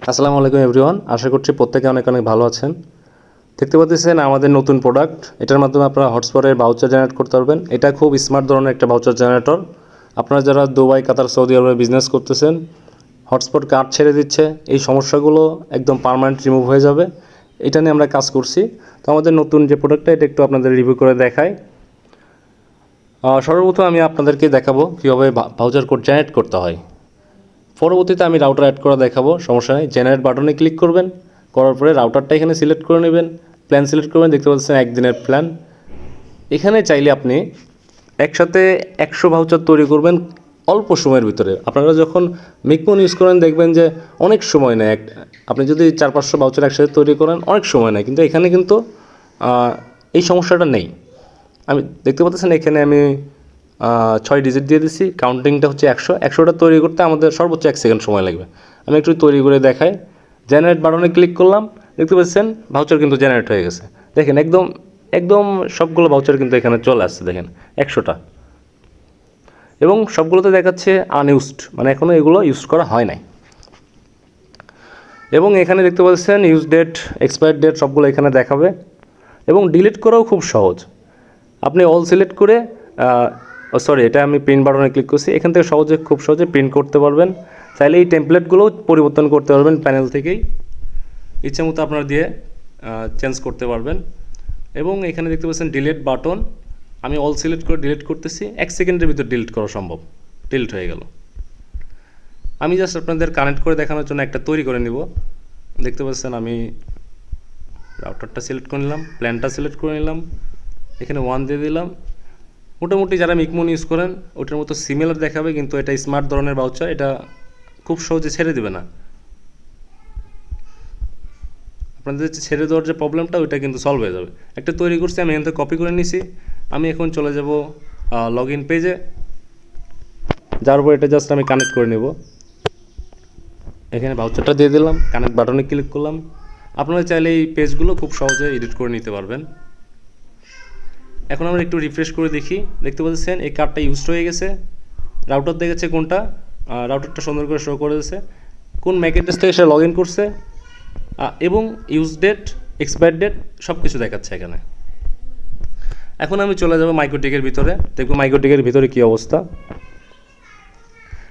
আসসালামু আলাইকুম এভরিওয়ান, আশা করছি প্রত্যেকে অনেক অনেক ভালো আছেন। দেখতে পাচ্ছেন আমাদের নতুন প্রোডাক্ট, এটার মাধ্যমে আপনারা হটস্পটের ভাউচার জেনারেট করতে পারবেন। এটা খুব স্মার্ট ধরনের একটা ভাউচার জেনারেটর। আপনারা যারা দুবাই, কাতার, সৌদি আরবে বিজনেস করতেছেন, হটস্পট কার্ড ছেড়ে দিচ্ছে, এই সমস্যাগুলো একদম পার্মানেন্ট রিমুভ হয়ে যাবে। এটা নিয়ে আমরা কাজ করছি। তো আমাদের নতুন যে প্রোডাক্টটা, এটা একটু আপনাদের রিভিউ করে দেখাই। সর্বপ্রথম আমি আপনাদেরকে দেখাবো কীভাবে ভাউচার কোড জেনারেট করতে হয়। পরবর্তীতে আমি রাউটার অ্যাড করা দেখাবো, সমস্যা নেই। জেনারেট বাটনে ক্লিক করবেন, করার পরে রাউটারটা এখানে সিলেক্ট করে নেবেন, প্ল্যান সিলেক্ট করবেন। দেখতে পাচ্ছেন একদিনের প্ল্যান। এখানে চাইলে আপনি একসাথে 100 ভাউচার তৈরি করবেন অল্প সময়ের ভিতরে। আপনারা যখন মিকমন ইউজ করেন দেখবেন যে অনেক সময় নেয়। আপনি যদি 400-500 ভাউচার একসাথে তৈরি করেন অনেক সময় নেয়, কিন্তু এখানে কিন্তু এই সমস্যাটা নেই। আমি দেখতে পাচ্ছেন এখানে আমি 6 ডিজিট দিয়ে দিচ্ছি, কাউন্টিংটা হচ্ছে 100টা তৈরি করতে আমাদের সর্বোচ্চ 1 সেকেন্ড সময় লাগবে। আমি একটু তৈরি করে দেখাই। জেনারেট বাটনে ক্লিক করলাম, দেখতে পাচ্ছেন ভাউচার কিন্তু জেনারেট হয়ে গেছে। দেখেন একদম একদম সবগুলো ভাউচার কিন্তু এখানে চলে আসছে, দেখেন 100টা, এবং সবগুলোতে দেখাচ্ছে আনইউজড, মানে এখনও এগুলো ইউজ করা হয় নাই। এবং এখানে দেখতে পাচ্ছেন ইউজ ডেট, এক্সপায়ার ডেট সবগুলো এখানে দেখাবে। এবং ডিলিট করাও খুব সহজ। আপনি অল সিলেক্ট করে এটা আমি প্রিন্ট বাটনে ক্লিক করছি, এখান থেকে খুব সহজে প্রিন্ট করতে পারবেন। চাইলে এই টেমপ্লেটগুলোও পরিবর্তন করতে পারবেন প্যানেল থেকেই, ইচ্ছে মতো আপনারা দিয়ে চেঞ্জ করতে পারবেন। এবং এখানে দেখতে পাচ্ছেন ডিলিট বাটন, আমি অল সিলেক্ট করে ডিলিট করতেছি, 1 সেকেন্ডের ভিতর ডিলিট করা সম্ভব। ডিলিট হয়ে গেল। আমি জাস্ট আপনাদের কানেক্ট করে দেখানোর জন্য একটা তৈরি করে নিব। দেখতে পাচ্ছেন আমি রাউটারটা সিলেক্ট করে নিলাম, প্ল্যানটা সিলেক্ট করে নিলাম, এখানে 1 দিয়ে দিলাম। মোটামুটি যারা মিকমন ইউজ করেন ওটার মতো সিমিলার দেখাবে, কিন্তু এটা স্মার্ট ধরনের ভাউচার, এটা খুব সহজে ছেড়ে দেবে না। আপনাদের ছেড়ে দেওয়ার যে প্রবলেমটা ওইটা কিন্তু সলভ হয়ে যাবে। একটা তৈরি করছি, আমি এখান থেকে কপি করে নিছি। আমি এখন চলে যাব লগ ইন পেজে, যার উপর এটা জাস্ট আমি কানেক্ট করে নেব। এখানে ভাউচারটা দিয়ে দিলাম, কানেক্ট বাটনে ক্লিক করলাম। আপনারা চাইলে এই পেজগুলো খুব সহজে এডিট করে নিতে পারবেন। এখন আমরা একটু রিফ্রেশ করে দেখি, দেখতে পাচ্ছেন এই কার্ডটা ইউজড হয়ে গেছে। রাউটার দেখেছে কোনটা, রাউটারটা সুন্দর করে শো করে দিয়েছে কোন ম্যাক অ্যাড্রেস থেকে সে লগ ইন করছে, এবং ইউজ ডেট, এক্সপায়ার ডেট সব কিছু দেখাচ্ছে এখানে। এখন আমি চলে যাব মাইক্রোটেকের ভিতরে, দেখব মাইক্রোটেকের ভিতরে কী অবস্থা।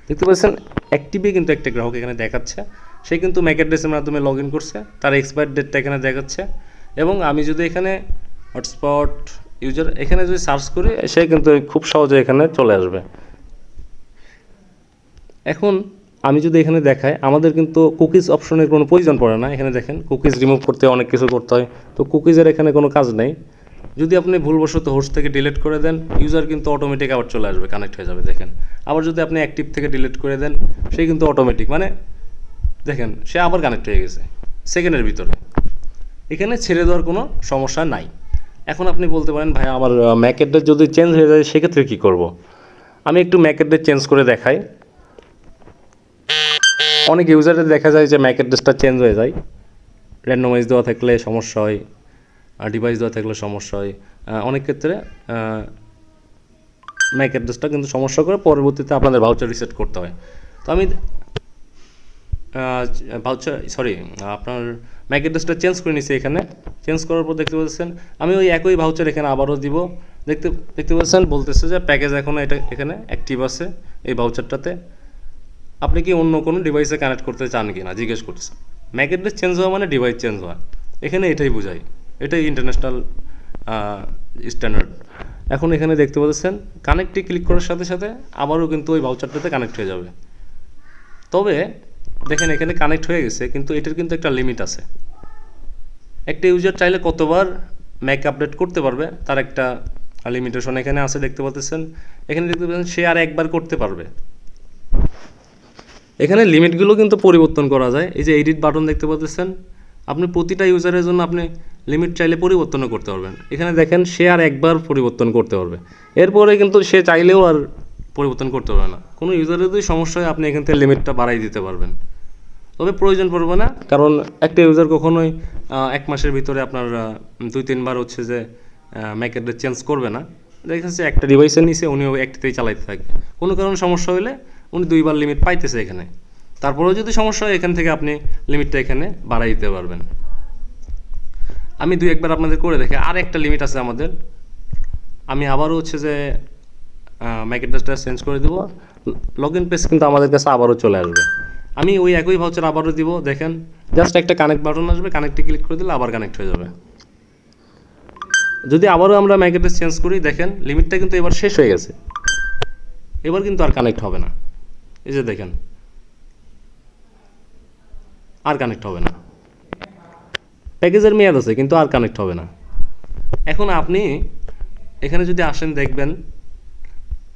দেখতে পাচ্ছেন অ্যাক্টিভে কিন্তু একটা গ্রাহক এখানে দেখাচ্ছে, সে কিন্তু ম্যাক অ্যাড্রেসের মাধ্যমে লগ ইন করছে, তার এক্সপায়ার ডেটটা এখানে দেখাচ্ছে। এবং আমি যদি এখানে হটস্পট ইউজার এখানে যদি সার্চ করি, সে কিন্তু খুব সহজে এখানে চলে আসবে। এখন আমি যদি এখানে দেখাই, আমাদের কিন্তু কুকিজ অপশনের কোনো প্রয়োজন পড়ে না। এখানে দেখেন কুকিজ রিমুভ করতে অনেক কিছু করতে হয়, তো কুকিজের এখানে কোনো কাজ নেই। যদি আপনি ভুলবশত হোস্ট থেকে ডিলিট করে দেন, ইউজার কিন্তু অটোমেটিক আবার চলে আসবে, কানেক্ট হয়ে যাবে। দেখেন আবার যদি আপনি অ্যাক্টিভ থেকে ডিলিট করে দেন, সে কিন্তু অটোমেটিক, মানে দেখেন সে আবার কানেক্ট হয়ে গেছে সেকেন্ডের ভিতরে। এখানে ছেড়ে দেওয়ার কোনো সমস্যা নাই। এখন আপনি বলতে পারেন ভাই আমার ম্যাক অ্যাড্রেস যদি চেঞ্জ হয়ে যায় সেক্ষেত্রে কী করব। আমি একটু ম্যাক অ্যাড্রেস চেঞ্জ করে দেখাই। অনেক ইউজারের দেখা যায় যে ম্যাক অ্যাড্রেসটা চেঞ্জ হয়ে যায়, র্যান্ডমাইজ দেওয়া থাকলে সমস্যা হয়, আর ডিভাইস দেওয়া থাকলে সমস্যা হয়। অনেক ক্ষেত্রে ম্যাক অ্যাড্রেসটা কিন্তু সমস্যা করে, পরবর্তীতে আপনাদের ভাউচার রিসেট করতে হয়। তো আমি আপনার ম্যাক অ্যাড্রেসটা চেঞ্জ করে নিছি। এখানে চেঞ্জ করার পর দেখতে পাচ্ছেন আমি ওই একই ভাউচার এখানে আবারও দিব। দেখতে পাচ্ছেন বলতেছে যে প্যাকেজ এখনও এটা এখানে অ্যাক্টিভ আছে এই ভাউচারটাতে, আপনি কি অন্য কোনো ডিভাইসে কানেক্ট করতে চান কি না জিজ্ঞেস করতেছে। ম্যাক অ্যাড্রেস চেঞ্জ হওয়া মানে ডিভাইস চেঞ্জ হওয়া, এখানে এটাই বোঝায়, এটাই ইন্টারন্যাশনাল স্ট্যান্ডার্ড। এখন এখানে দেখতে পাচ্ছেন কানেক্টে ক্লিক করার সাথে সাথে আবারও কিন্তু ওই ভাউচারটাতে কানেক্ট হয়ে যাবে। তবে দেখেন এখানে কানেক্ট হয়ে গেছে, কিন্তু এটার কিন্তু একটা লিমিট আছে। একটা ইউজার চাইলে কতবার ম্যাক আপডেট করতে পারবে তার একটা লিমিটেশন এখানে আছে, দেখতে পাচ্ছেন। এখানে দেখতে পাচ্ছেন সে আর একবার করতে পারবে। এখানে লিমিটগুলো কিন্তু পরিবর্তন করা যায়। এই যে এডিট বাটন দেখতে পাচ্ছেন, আপনি প্রতিটা ইউজারের জন্য আপনি লিমিট চাইলে পরিবর্তনও করতে পারবেন। এখানে দেখেন সে আর একবার পরিবর্তন করতে পারবে, এরপরে কিন্তু সে চাইলেও আর পরিবর্তন করতে পারবে না। কোনো ইউজারের যদি সমস্যা হয় আপনি এখান থেকে লিমিটটা বাড়াই দিতে পারবেন, তবে প্রয়োজন পড়বে না, কারণ একটা ইউজার কখনোই 1 মাসের ভিতরে আপনার 2-3 বার হচ্ছে যে ম্যাক অ্যাড্রেস চেঞ্জ করবে না। দেখা যাচ্ছে একটা ডিভাইসের নিচে উনিও একটাতেই চালাইতে থাকবে, কোনো কারণে সমস্যা হলে উনি 2 বার লিমিট পাইতেছে এখানে। তারপরেও যদি সমস্যা হয় এখান থেকে আপনি লিমিটটা এখানে বাড়াই দিতে পারবেন। আমি দুই একবার আপনাদের করে দেখে আর একটা লিমিট আছে আমাদের। আমি আবারও হচ্ছে যে ম্যাক অ্যাড্রেসটা চেঞ্জ করে দেবো, লগ ইন পেজ কিন্তু আমাদের কাছে আবারও চলে আসবে। আমি ওই একই ভাউচার আবারও দিব, দেখেন জাস্ট একটা কানেক্ট বাটন আসবে, কানেক্টে ক্লিক করে দিলে আবার কানেক্ট হয়ে যাবে। যদি আবারও আমরা ম্যাক অ্যাড্রেস চেঞ্জ করি, দেখেন লিমিটটা কিন্তু এবার শেষ হয়ে গেছে, এবার কিন্তু আর কানেক্ট হবে না। এই যে দেখেন আর কানেক্ট হবে না, প্যাকেজের মেয়াদ আছে কিন্তু আর কানেক্ট হবে না। এখন আপনি এখানে যদি আসেন দেখবেন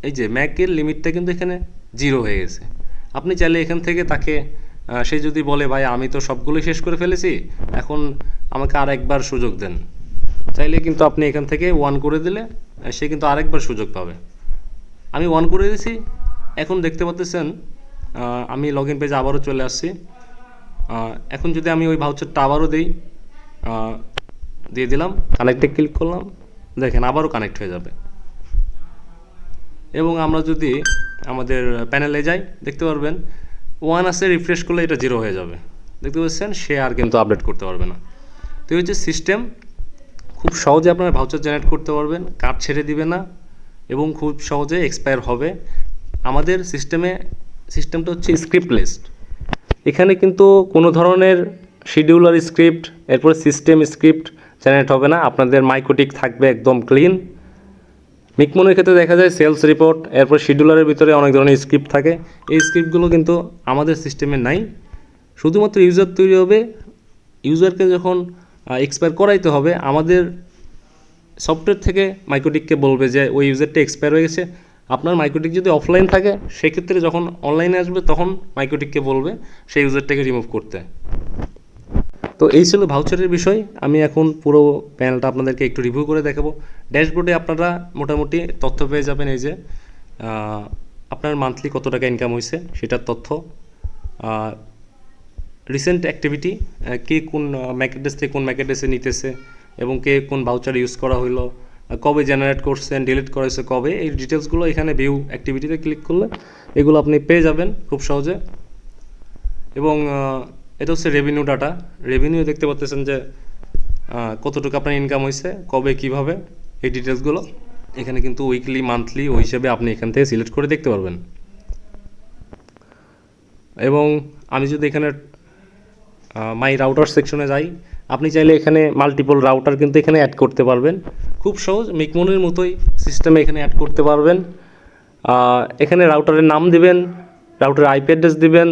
এই যে ম্যাকের লিমিটটা কিন্তু এখানে 0 হয়ে গেছে। আপনি চাইলে এখান থেকে তাকে সে যদি বলে ভাই আমি তো সবগুলোই শেষ করে ফেলেছি, এখন আমাকে আর একবার সুযোগ দেন, চাইলে কিন্তু আপনি এখান থেকে 1 করে দিলে সে কিন্তু আরেকবার সুযোগ পাবে। আমি 1 করে দিয়েছি, এখন দেখতে পাচ্ছেন আমি লগ ইন পেজে আবারও চলে আসছি। এখন যদি আমি ওই ভাউচারটা আবারও দিই, দিয়ে দিলাম, কানেক্টে ক্লিক করলাম, দেখেন আবারও কানেক্ট হয়ে যাবে। এবং আমরা যদি আমাদের প্যানেলে যাই দেখতে পারবেন 1 আছে, রিফ্রেশ করলে এটা 0 হয়ে যাবে, দেখতে পাচ্ছেন সে আর কিন্তু আপডেট করতে পারবে না। তো এই হচ্ছে সিস্টেম, খুব সহজে আপনারা ভাউচার জেনারেট করতে পারবেন, কার্ড ছেড়ে দিবে না এবং খুব সহজে এক্সপায়ার হবে। আমাদের সিস্টেমটা হচ্ছে স্ক্রিপ্টলেস, এখানে কিন্তু কোনো ধরনের শিডিউলার স্ক্রিপ্ট এরপরে সিস্টেম স্ক্রিপ্ট জেনারেট হবে না, আপনাদের মাইক্রোটিক থাকবে একদম ক্লিন। মিকমনের ক্ষেত্রে দেখা যায় সেলস রিপোর্ট এরপর শিডিউলারের ভিতরে অনেক ধরনের স্ক্রিপ্ট থাকে, এই স্ক্রিপ্টগুলো কিন্তু আমাদের সিস্টেমে নাই। শুধুমাত্র ইউজার তৈরি হবে, ইউজারকে যখন এক্সপায়ার করাইতে হবে আমাদের সফটওয়্যার থেকে মাইক্রোটিককে বলবে যে ওই ইউজারটা এক্সপায়ার হয়ে গেছে। আপনার মাইক্রোটিক যদি অফলাইন থাকে সেক্ষেত্রে যখন অনলাইনে আসবে তখন মাইক্রোটিককে বলবে সেই ইউজারটাকে রিমুভ করতে। তো এই ছিল ভাউচারের বিষয়। আমি এখন পুরো প্যানেলটা আপনাদেরকে একটু রিভিউ করে দেখাবো। ড্যাশবোর্ডে আপনারা মোটামুটি তথ্য পেয়ে যাবেন, এই যে আপনার মান্থলি কত টাকা ইনকাম হয়েছে সেটার তথ্য, রিসেন্ট অ্যাক্টিভিটি, কে কোন ম্যাক অ্যাড্রেস থেকে কোন ম্যাক অ্যাড্রেসে নিতেছে এবং কে কোন ভাউচার ইউজ করা হলো, কবে জেনারেট করছেন, ডিলিট করেছে কবে, এই ডিটেলসগুলো এখানে ভিউ অ্যাক্টিভিটিতে ক্লিক করলে এগুলো আপনি পেয়ে যাবেন খুব সহজে। এবং এটা হচ্ছে রেভিনিউ ডাটা, রেভিনিউ দেখতে পাচ্ছেন যে কতটুকু আপনার ইনকাম হয়েছে, কবে কিভাবে, এই ডিটেলসগুলো এখানে কিন্তু উইকলি মান্থলি ওই হিসেবে আপনি এখান থেকে সিলেক্ট করে দেখতে পারবেন। এবং আমি যদি এখানে মাই রাউটার সেকশনে যাই, আপনি চাইলে এখানে মাল্টিপল রাউটার কিন্তু এখানে অ্যাড করতে পারবেন, খুব সহজ মিকমনের মতোই সিস্টেমে এখানে অ্যাড করতে পারবেন। এখানে রাউটারের নাম দিবেন, রাউটারের আইপি অ্যাড্রেস দিবেন,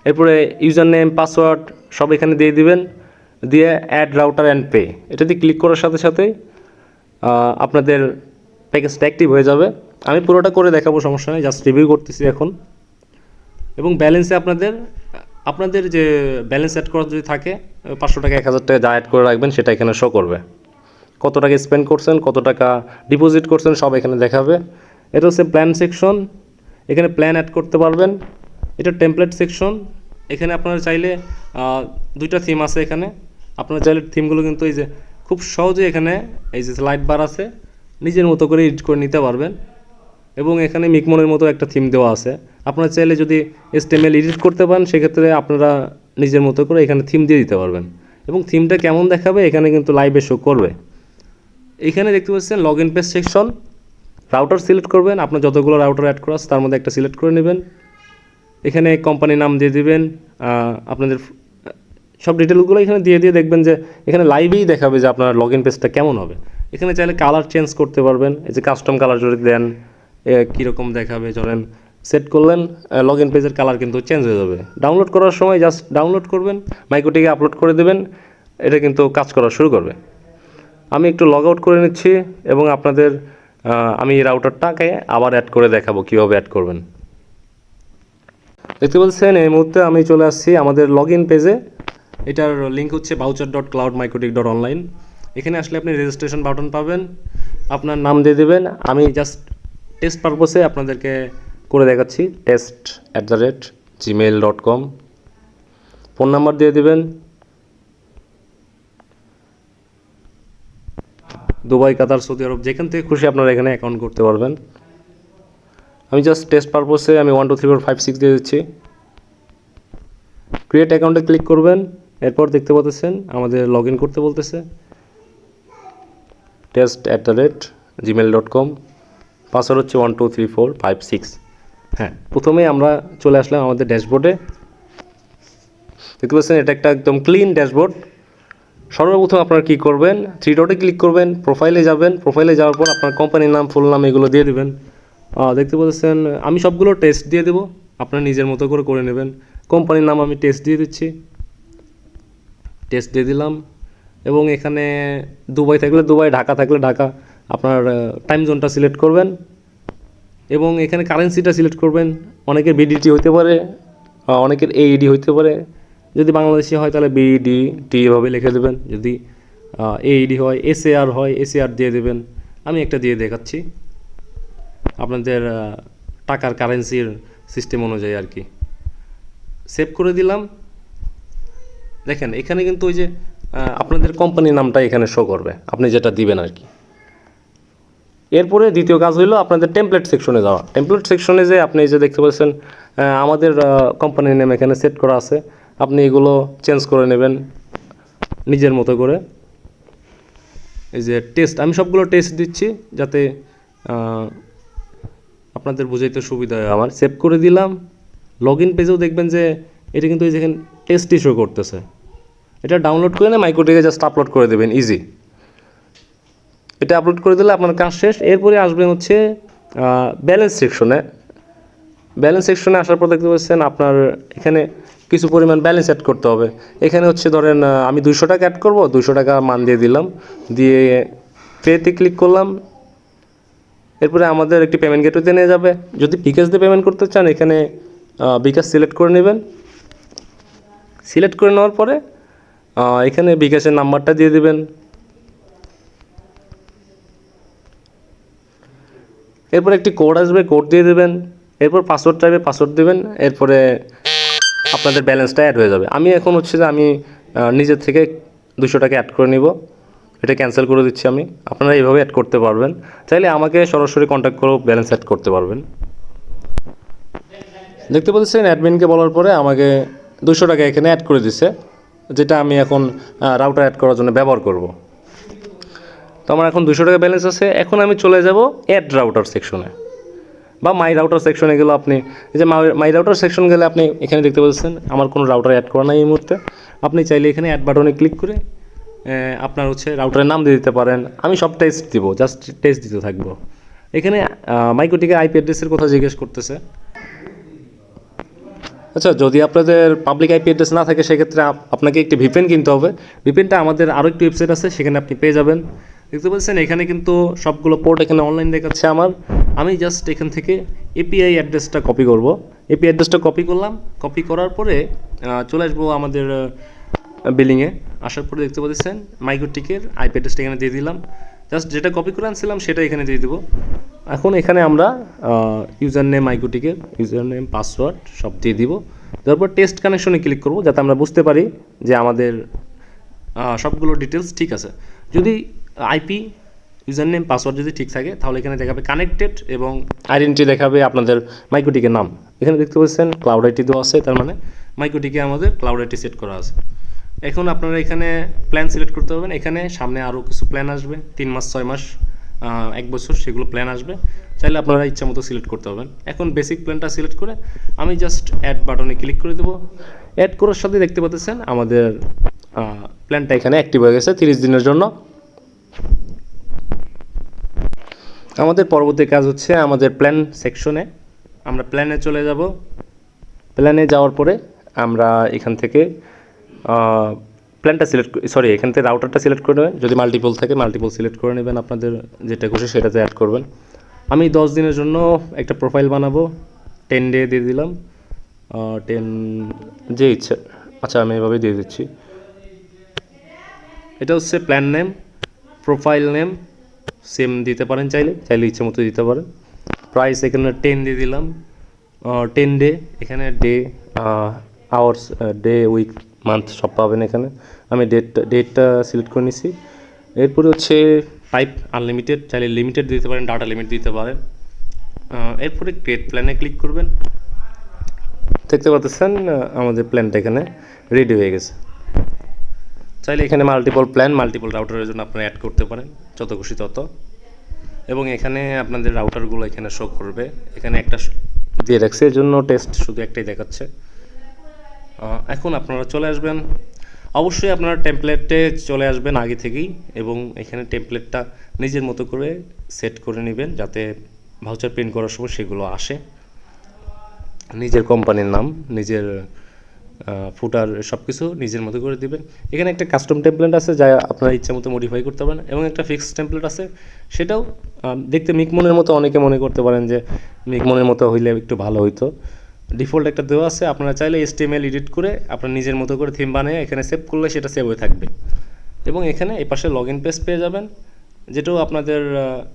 এরপরে ইউজার নেম পাসওয়ার্ড সব এখানে দিয়ে দিবেন, দিয়ে অ্যাড রাউটার অ্যান্ড পে এটাতে ক্লিক করার সাথে সাথে আপনাদের প্যাকেজটা অ্যাক্টিভ হয়ে যাবে। আমি পুরোটা করে দেখাবো, সমস্যা নেই, জাস্ট রিভিউ করতেছি এখন। এবং ব্যালেন্সে আপনাদের যে ব্যালেন্স অ্যাড করা যদি থাকে 500 টাকা 1000 টাকা যা অ্যাড করে রাখবেন সেটা এখানে শো করবে, কত টাকা স্পেন্ড করছেন, কত টাকা ডিপোজিট করছেন সব এখানে দেখাবে। এটা হচ্ছে প্ল্যান সেকশন, এখানে প্ল্যান অ্যাড করতে পারবেন। এটা টেমপ্লেট সেকশন, এখানে আপনারা চাইলে 2টা থিম আছে, এখানে আপনারা চাইলে থিমগুলো কিন্তু এই যে খুব সহজে এখানে এই যে লাইট বার আছে নিজের মতো করে এডিট করে নিতে পারবেন। এবং এখানে মিকমনের মতো একটা থিম দেওয়া আছে, আপনারা চাইলে যদি HTML এডিট করতে পারেন সেক্ষেত্রে আপনারা নিজের মতো করে এখানে থিম দিয়ে দিতে পারবেন। এবং থিমটা কেমন দেখাবে এখানে কিন্তু লাইভে শো করবে। এখানে দেখতে পাচ্ছেন log in page section, router select করবেন, আপনার যতগুলো রাউটার অ্যাড করা আছে তার মধ্যে একটা সিলেক্ট করে নেবেন, এখানে কোম্পানির নাম দিয়ে দিবেন, আপনাদের সব ডিটেলগুলো এখানে দিয়ে দেখবেন যে এখানে লাইভেই দেখাবে যে আপনার লগ ইন পেজটা কেমন হবে। এখানে চাইলে কালার চেঞ্জ করতে পারবেন, এই যে কাস্টম কালার যদি দেন কীরকম দেখাবে, ধরেন সেট করলেন লগ ইন পেজের কালার কিন্তু চেঞ্জ হয়ে যাবে। ডাউনলোড করার সময় জাস্ট ডাউনলোড করবেন, মাইক্রোটিকে আপলোড করে দেবেন, এটা কিন্তু কাজ করা শুরু করবে। আমি একটু লগ আউট করে নিচ্ছি এবং আপনাদের আমি রাউটারটাকে আবার অ্যাড করে দেখাবো কীভাবে অ্যাড করবেন। দেখতে বলছেন এই মুহূর্তে আমি চলে আসছি আমাদের লগ ইন পেজে, এটার লিঙ্ক হচ্ছে voucher.cloudmicrotik.online। এখানে আসলে আপনি রেজিস্ট্রেশন বাটন পাবেন, আপনার নাম দিয়ে দেবেন। আমি জাস্ট টেস্ট পারপসে আপনাদেরকে করে দেখাচ্ছি, test@gmail.com। ফোন নাম্বার দিয়ে দেবেন, দুবাই, কাতার, সৌদি আরব যেখান থেকে খুশি আপনারা এখানে অ্যাকাউন্ট করতে পারবেন। আমি জাস্ট টেস্ট পারপসে আমি 1 2 3 4 5 6 দিয়ে দিচ্ছি। ক্রিয়েট অ্যাকাউন্টে ক্লিক করবেন। এরপর দেখতে পাচ্ছেন আমাদের লগ ইন করতে বলতেছে test@gmail.com, পাসওয়ার্ড হচ্ছে 123456। হ্যাঁ, প্রথমেই আমরা চলে আসলাম আমাদের ড্যাশবোর্ডে। দেখতে পাচ্ছেন এটা একটা একদম ক্লিন ড্যাশবোর্ড। সর্বপ্রথম আপনারা কী করবেন, থ্রি ডটে ক্লিক করবেন, প্রোফাইলে যাবেন। প্রোফাইলে যাওয়ার পর আপনার কোম্পানির নাম, ফুল নাম এগুলো দিয়ে দেবেন। দেখতে পাচ্ছেন আমি সবগুলো টেস্ট দিয়ে দেবো, আপনারা নিজের মতো করে নেবেন। কোম্পানির নাম আমি টেস্ট দিয়ে দিচ্ছি, টেস্ট দিয়ে দিলাম। এবং এখানে দুবাই থাকলে দুবাই, ঢাকা থাকলে ঢাকা, আপনার টাইম জোনটা সিলেক্ট করবেন এবং এখানে কারেন্সিটা সিলেক্ট করবেন। অনেকের বিডিটি হইতে পারে, অনেকের এইডি হইতে পারে। যদি বাংলাদেশি হয় তাহলে বিডি টি এভাবে লিখে দেবেন। যদি এইডি হয়, এসএআর হয়, এসএআর দিয়ে দেবেন। আমি একটা দিয়ে দেখাচ্ছি আপনাদের টাকার কারেন্সির সিস্টেম অনুযায়ী আর কি। সেভ করে দিলাম। দেখেন এখানে কিন্তু ওই যে আপনাদের কোম্পানির নামটা এখানে শো করবে, আপনি যেটা দিবেন আর কি। এরপরে দ্বিতীয় কাজ হলো আপনাদের টেমপ্লেট সেকশনে যাওয়া। টেমপ্লেট সেকশনে যে আপনি যে দেখতে পাচ্ছেন আমাদের কোম্পানির নেম এখানে সেট করা আছে, আপনি এগুলো চেঞ্জ করে নেবেন নিজের মতো করে। এই যে টেস্ট, আমি সবগুলো টেস্ট দিচ্ছি যাতে আপনাদের বুঝাইতে সুবিধা হয় আমার। সেভ করে দিলাম। লগ ইন পেজেও দেখবেন যে এটা কিন্তু এই যেখানে টেস্টই শো করতেছে। এটা ডাউনলোড করে না মাইক্রোটিকে জাস্ট আপলোড করে দেবেন, ইজি। এটা আপলোড করে দিলে আপনার কাজ শেষ। এরপরে আসবেন হচ্ছে ব্যালেন্স সেকশনে। ব্যালেন্স সেকশনে আসার পর দেখতে পাচ্ছেন আপনার এখানে কিছু পরিমাণ ব্যালেন্স অ্যাড করতে হবে। এখানে হচ্ছে ধরেন আমি 200 টাকা অ্যাড করব, 200 টাকা মান দিয়ে দিলাম, দিয়ে পেতে ক্লিক করলাম। এরপরে আমাদের একটি পেমেন্ট গেটওয়েতে নিয়ে যাবে। যদি বিকাশ দিয়ে পেমেন্ট করতে চান এখানে বিকাশ সিলেক্ট করে নেবেন। সিলেক্ট করে নেওয়ার পরে এখানে বিকাশের নাম্বারটা দিয়ে দেবেন। এরপর একটি কোড আসবে, কোড দিয়ে দেবেন। এরপর পাসওয়ার্ড চাইবে, পাসওয়ার্ড দেবেন। এরপরে আপনাদের ব্যালেন্সটা অ্যাড হয়ে যাবে। আমি এখন হচ্ছে যে আমি নিজের থেকে 200 টাকা অ্যাড করে নিব, এটা ক্যান্সেল করে দিচ্ছি আমি। আপনারা এইভাবে অ্যাড করতে পারবেন। চাইলে আমাকে সরাসরি কন্ট্যাক্ট করেও ব্যালেন্স অ্যাড করতে পারবেন। দেখতে পাচ্ছেন অ্যাডমিনকে বলার পরে আমাকে 200 টাকা এখানে অ্যাড করে দিছে, যেটা আমি এখন রাউটার অ্যাড করার জন্য ব্যবহার করব। তো আমার এখন 200 টাকা ব্যালেন্স আছে। এখন আমি চলে যাব অ্যাড রাউটার সেকশনে বা মাই রাউটার সেকশনে গেলে আপনি এই যে মাই রাউটার সেকশন গেলে আপনি এখানে দেখতে পাচ্ছেন আমার কোনো রাউটার অ্যাড করা নাই এই মুহূর্তে। আপনি চাইলে এখানে অ্যাড বাটনে ক্লিক করে আপনার হচ্ছে রাউটারের নাম দিয়ে দিতে পারেন। আমি সব টেস্ট দিব, জাস্ট টেস্ট দিতে থাকবো। এখানে মাইক্রোটিকের আইপি অ্যাড্রেসের কথা জিজ্ঞেস করতেছে। আচ্ছা, যদি আপনাদের পাবলিক আইপি অ্যাড্রেস না থাকে সেক্ষেত্রে আপনাকে একটি ভিপিএন কিনতে হবে। ভিপিএনটা আমাদের আরও একটি ওয়েবসাইট আছে, সেখানে আপনি পেয়ে যাবেন। দেখতে পাচ্ছেন এখানে কিন্তু সবগুলো পোর্ট এখানে অনলাইন দেখাচ্ছে আমার। আমি জাস্ট এখান থেকে এপিআই অ্যাড্রেসটা কপি করব। এপিআই অ্যাড্রেসটা কপি করলাম। কপি করার পরে চলে আসবো আমাদের বিলিংয়ে। আসার পরে দেখতে পাচ্ছেন মাইক্রোটিকের আইপি অ্যাড্রেসটা এখানে দিয়ে দিলাম। জাস্ট যেটা কপি করে আনছিলাম সেটা এখানে দিয়ে দেবো। এখন এখানে আমরা ইউজার নেম, মাইক্রোটিকের ইউজার নেম, পাসওয়ার্ড সব দিয়ে দিব। তারপর টেস্ট কানেকশনে ক্লিক করব যাতে আমরা বুঝতে পারি যে আমাদের সবগুলো ডিটেলস ঠিক আছে। যদি আইপি, ইউজার নেম, পাসওয়ার্ড যদি ঠিক থাকে তাহলে এখানে দেখাবে কানেক্টেড এবং আইডেন্টিটি দেখাবে আপনাদের মাইক্রোটিকের নাম। এখানে দেখতে পাচ্ছেন ক্লাউড আইটি দেওয়া আছে, তার মানে মাইক্রোটিকে আমাদের ক্লাউড আইটি সেট করা আছে। এখন আপনারা এখানে প্ল্যান সিলেক্ট করতে পারবেন। এখানে সামনে আরও কিছু প্ল্যান আসবে, 3 মাস, 6 মাস, 1 বছর, সেগুলো প্ল্যান আসবে। চাইলে আপনারা ইচ্ছা মতো সিলেক্ট করতে পারবেন। এখন বেসিক প্ল্যানটা সিলেক্ট করে আমি জাস্ট অ্যাড বাটনে ক্লিক করে দেবো। অ্যাড করার সাথে দেখতে পাচ্ছেন আমাদের প্ল্যানটা এখানে অ্যাক্টিভ হয়ে গেছে 30 দিনের জন্য। আমাদের পরবর্তী কাজ হচ্ছে আমাদের প্ল্যান সেকশনে আমরা প্ল্যানে চলে যাব। প্ল্যানে যাওয়ার পরে আমরা এখান থেকে প্ল্যানটা এখান থেকে রাউটারটা সিলেক্ট করে নেবেন। যদি মাল্টিপল থাকে মাল্টিপল সিলেক্ট করে নেবেন, আপনাদের যেটা খুশি সেটাতে অ্যাড করবেন। আমি 10 দিনের জন্য একটা প্রোফাইল বানাবো, 10 ডে দিয়ে দিলাম, 10 যে ইচ্ছে। আচ্ছা, আমি এভাবে দিয়ে দিচ্ছি। এটা হচ্ছে plan name, profile name same দিতে পারেন, চাইলে ইচ্ছে মতো দিতে পারেন। প্রাইস এখানে 10 দিয়ে দিলাম, 10 ডে, এখানে day, hours, day, week, month সব পাবেন এখানে। আমি ডেটটা সিলেক্ট করে নিছি। এরপরে হচ্ছে টাইপ আনলিমিটেড, চাইলে লিমিটেড দিতে পারেন, ডাটা লিমিট দিতে পারেন। এরপরে ক্রিয়েট প্ল্যানে ক্লিক করবেন। দেখতে পাচ্ছেন আমাদের প্ল্যানটা এখানে রেডি হয়ে গেছে। চাইলে এখানে মাল্টিপল প্ল্যান মাল্টিপল রাউটারের জন্য আপনারা অ্যাড করতে পারেন, যত খুশি তত। এবং এখানে আপনাদের রাউটারগুলো এখানে শো করবে। এখানে একটা দিয়ে রাখছে, এর জন্য টেস্ট শুধু একটাই দেখাচ্ছে। এখন আপনারা চলে আসবেন, অবশ্যই আপনারা টেমপ্লেটে চলে আসবেন আগে থেকেই, এবং এখানে টেমপ্লেটটা নিজের মতো করে সেট করে নেবেন যাতে ভাউচার প্রিন্ট করার সময় সেগুলো আসে। নিজের কোম্পানির নাম, নিজের ফুটার সব কিছু নিজের মতো করে দিবেন। এখানে একটা কাস্টম টেমপ্লেট আছে যা আপনারা ইচ্ছা মতো মডিফাই করতে পারেন, এবং একটা ফিক্সড টেমপ্লেট আছে, সেটাও দেখতে মিকমনের মতো অনেকে মনে করতে পারেন যে মিকমনের মতো হইলে একটু ভালো হইতো। ডিফল্ট একটা দেওয়া আছে, আপনারা চাইলে HTML এডিট করে আপনার নিজের মতো করে থিম বানিয়ে এখানে সেভ করলে সেটা সেভ হয়ে থাকবে। এবং এখানে এই পাশে লগ ইন পেজ পেয়ে যাবেন, যেটাও আপনাদের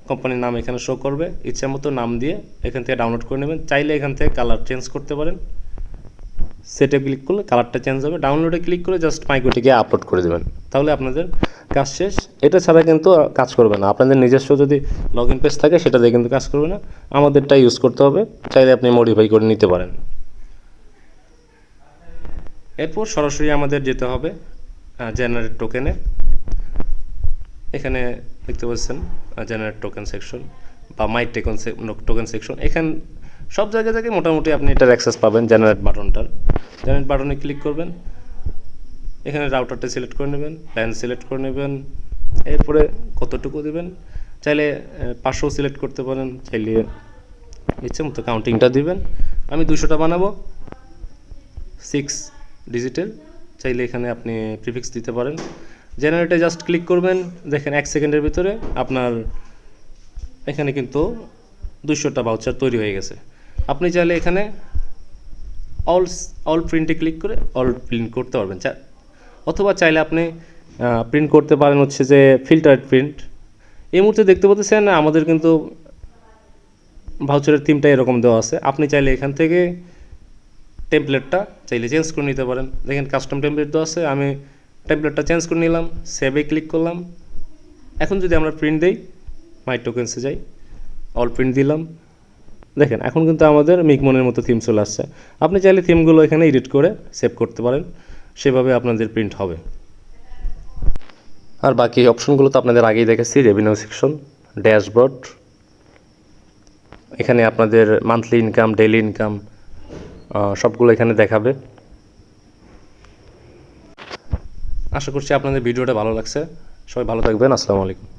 কোম্পানির নাম এখানে শো করবে। ইচ্ছা মতো নাম দিয়ে এখান থেকে ডাউনলোড করে নেবেন। চাইলে এখান থেকে কালার চেঞ্জ করতে পারেন, সেটে ক্লিক করলে কালারটা চেঞ্জ হবে। ডাউনলোডে ক্লিক করে জাস্ট মাইক্রোটিকে আপলোড করে দেবেন, তাহলে আপনাদের কাজ শেষ। এটা ছাড়া কিন্তু কাজ করবে না। আপনাদের নিজস্ব যদি লগ ইন পেজ থাকে সেটা দিয়ে কিন্তু কাজ করবে না, আমাদেরটা ইউজ করতে হবে। চাইলে আপনি মডিফাই করে নিতে পারেন। এরপর সরাসরি আমাদের যেতে হবে জেনারেট টোকেনে। এখানে দেখতে পাচ্ছেন জেনারেট টোকেন সেকশন বা মাই টোকেন সেকশন। এখানে সব জায়গা থেকে মোটামুটি আপনি এটার অ্যাক্সেস পাবেন। জেনারেট বাটনে ক্লিক করবেন, এখানে রাউটারটা সিলেক্ট করে নেবেন, প্ল্যান সিলেক্ট করে নেবেন, এরপরে কতটুকু দেবেন, চাইলে 500 সিলেক্ট করতে পারেন, চাইলে ইচ্ছে মতো কাউন্টিংটা দিবেন। আমি 200টা বানাবো 6 ডিজিটের, চাইলে এখানে আপনি প্রিফিক্স দিতে পারেন। জেনারেটে জাস্ট ক্লিক করবেন, দেখেন 1 সেকেন্ডের ভিতরে আপনার এখানে কিন্তু 200টা ভাউচার তৈরি হয়ে গেছে। আপনি চাইলে এখানে অল প্রিন্টে ক্লিক করে অল প্রিন্ট করতে পারবেন, অথবা চাইলে আপনি প্রিন্ট করতে পারেন হচ্ছে যে ফিল্টার্ড প্রিন্ট। এই মুহূর্তে দেখতে পাচ্ছেন আমাদের কিন্তু ভাউচারের থিমটা এরকম দেওয়া আছে। আপনি চাইলে এখান থেকে টেমপ্লেটটা চাইলে চেঞ্জ করে নিতে পারেন। দেখেন কাস্টম টেমপ্লেট দেওয়া আছে, আমি টেমপ্লেটটা চেঞ্জ করে নিলাম, সেভে ক্লিক করলাম। এখন যদি আমরা প্রিন্ট দিই, মাই টোকেন্সে যাই, অল প্রিন্ট দিলাম, দেখেন এখন কিন্তু আমাদের মিকমনের মতো থিম চলে আসছে। আপনি চাইলে থিমগুলো এখানে এডিট করে সেভ করতে পারেন, সেভাবে আপনাদের প্রিন্ট হবে। আর বাকি অপশনগুলো তো আপনাদের আগেই দেখেছি। রেভিনিউ সেকশন, ড্যাশবোর্ড, এখানে আপনাদের মান্থলি ইনকাম, ডেইলি ইনকাম সবগুলো এখানে দেখাবে। আশা করছি আপনাদের ভিডিওটা ভালো লাগছে। সবাই ভালো থাকবেন। আসসালামু আলাইকুম।